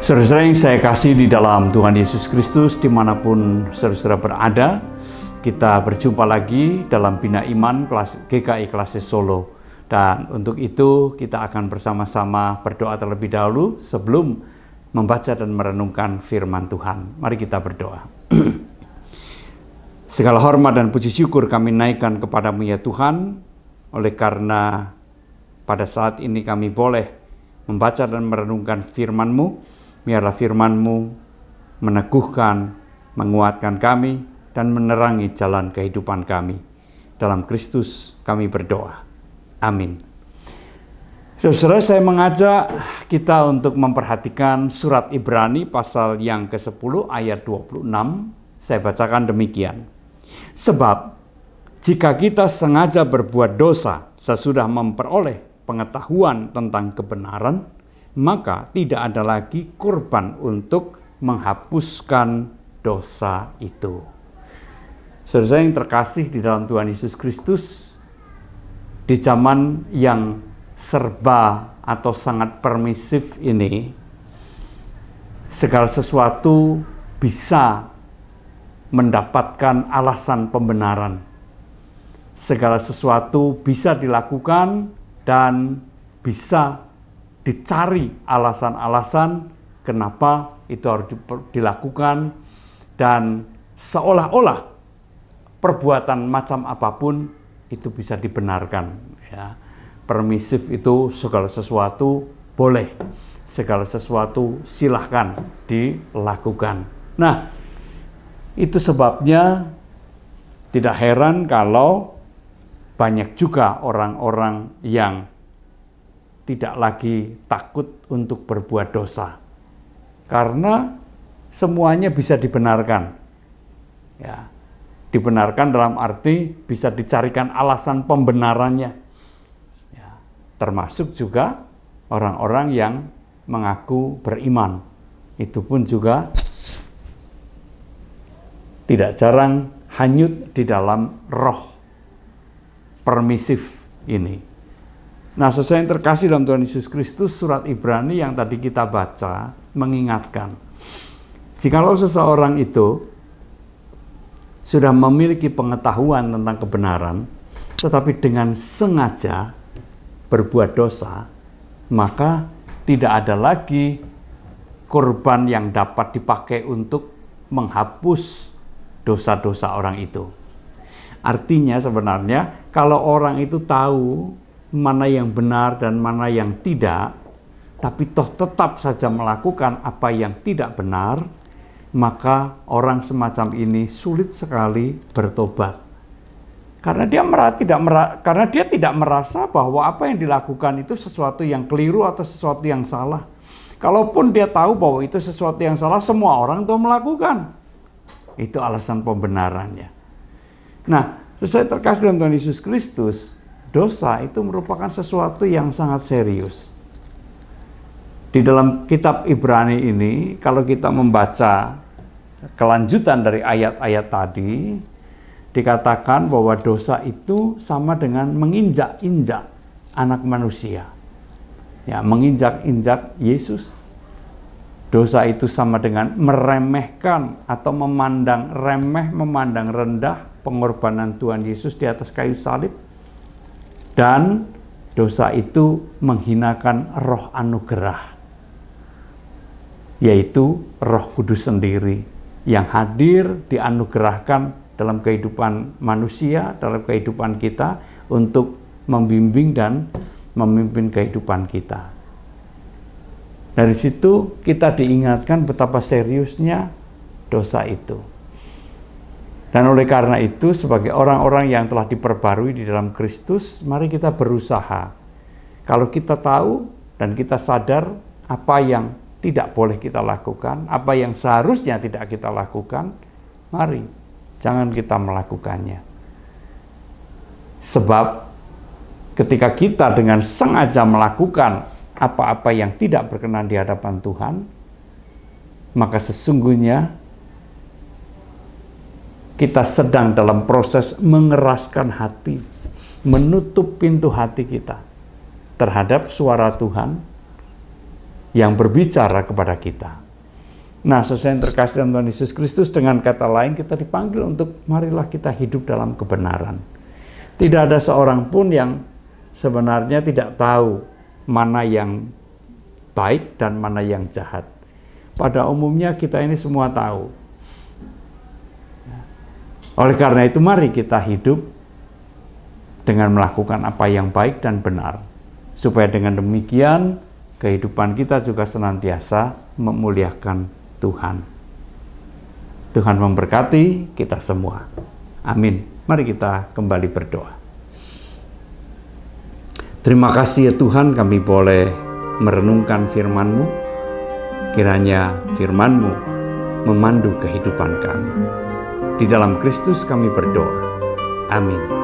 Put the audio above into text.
Saudara-saudara yang saya kasih di dalam Tuhan Yesus Kristus, dimanapun saudara-saudara berada, kita berjumpa lagi dalam Bina Iman GKI Klasis Solo. Dan untuk itu kita akan bersama-sama berdoa terlebih dahulu sebelum membaca dan merenungkan firman Tuhan. Mari kita berdoa. Segala hormat dan puji syukur kami naikkan kepadamu ya Tuhan, oleh karena pada saat ini kami boleh membaca dan merenungkan firman-Mu. Biarlah firman-Mu meneguhkan, menguatkan kami, dan menerangi jalan kehidupan kami. Dalam Kristus kami berdoa. Amin. Saudara, saya mengajak kita untuk memperhatikan surat Ibrani pasal yang ke-10 ayat 26. Saya bacakan demikian. Sebab jika kita sengaja berbuat dosa sesudah memperoleh pengetahuan tentang kebenaran, maka tidak ada lagi kurban untuk menghapuskan dosa itu. Saudara yang terkasih di dalam Tuhan Yesus Kristus, di zaman yang serba atau sangat permisif ini, segala sesuatu bisa mendapatkan alasan pembenaran. Segala sesuatu bisa dilakukan dan bisa dicari alasan-alasan kenapa itu harus dilakukan, dan seolah-olah perbuatan macam apapun itu bisa dibenarkan. Ya. Permisif itu segala sesuatu boleh, segala sesuatu silahkan dilakukan. Nah, itu sebabnya tidak heran kalau banyak juga orang-orang yang tidak lagi takut untuk berbuat dosa. Karena semuanya bisa dibenarkan. Ya, dibenarkan dalam arti bisa dicarikan alasan pembenarannya. Ya, termasuk juga orang-orang yang mengaku beriman. Itu pun juga tidak jarang hanyut di dalam roh permisif ini. Nah, sesuai yang terkasih dalam Tuhan Yesus Kristus, surat Ibrani yang tadi kita baca mengingatkan, jikalau seseorang itu sudah memiliki pengetahuan tentang kebenaran, tetapi dengan sengaja berbuat dosa, maka tidak ada lagi kurban yang dapat dipakai untuk menghapus dosa-dosa orang itu. Artinya sebenarnya kalau orang itu tahu mana yang benar dan mana yang tidak, tapi toh tetap saja melakukan apa yang tidak benar, maka orang semacam ini sulit sekali bertobat. Karena dia tidak merasa bahwa apa yang dilakukan itu sesuatu yang keliru atau sesuatu yang salah. Kalaupun dia tahu bahwa itu sesuatu yang salah, semua orang tuh melakukan. Itu alasan pembenarannya. Nah, sesuai terkasih dalam Tuhan Yesus Kristus, dosa itu merupakan sesuatu yang sangat serius. Di dalam kitab Ibrani ini, kalau kita membaca kelanjutan dari ayat-ayat tadi, dikatakan bahwa dosa itu sama dengan menginjak-injak anak manusia. Ya, menginjak-injak Yesus. Dosa itu sama dengan meremehkan atau memandang remeh, memandang rendah pengorbanan Tuhan Yesus di atas kayu salib. Dan dosa itu menghinakan roh anugerah, yaitu Roh Kudus sendiri yang hadir dianugerahkan dalam kehidupan manusia, dalam kehidupan kita untuk membimbing dan memimpin kehidupan kita. Dari situ kita diingatkan betapa seriusnya dosa itu. Dan oleh karena itu, sebagai orang-orang yang telah diperbarui di dalam Kristus, mari kita berusaha. Kalau kita tahu dan kita sadar apa yang tidak boleh kita lakukan, apa yang seharusnya tidak kita lakukan, mari jangan kita melakukannya. Sebab ketika kita dengan sengaja melakukan apa-apa yang tidak berkenan di hadapan Tuhan, maka sesungguhnya kita sedang dalam proses mengeraskan hati, menutup pintu hati kita terhadap suara Tuhan yang berbicara kepada kita. Nah, saudara yang terkasih dalam Tuhan Yesus Kristus, dengan kata lain kita dipanggil untuk marilah kita hidup dalam kebenaran. Tidak ada seorang pun yang sebenarnya tidak tahu mana yang baik dan mana yang jahat. Pada umumnya kita ini semua tahu. Oleh karena itu mari kita hidup dengan melakukan apa yang baik dan benar, supaya dengan demikian kehidupan kita juga senantiasa memuliakan Tuhan. Tuhan memberkati kita semua. Amin. Mari kita kembali berdoa. Terima kasih ya Tuhan, kami boleh merenungkan firman-Mu. Kiranya firman-Mu memandu kehidupan kami. Di dalam Kristus kami berdoa. Amin.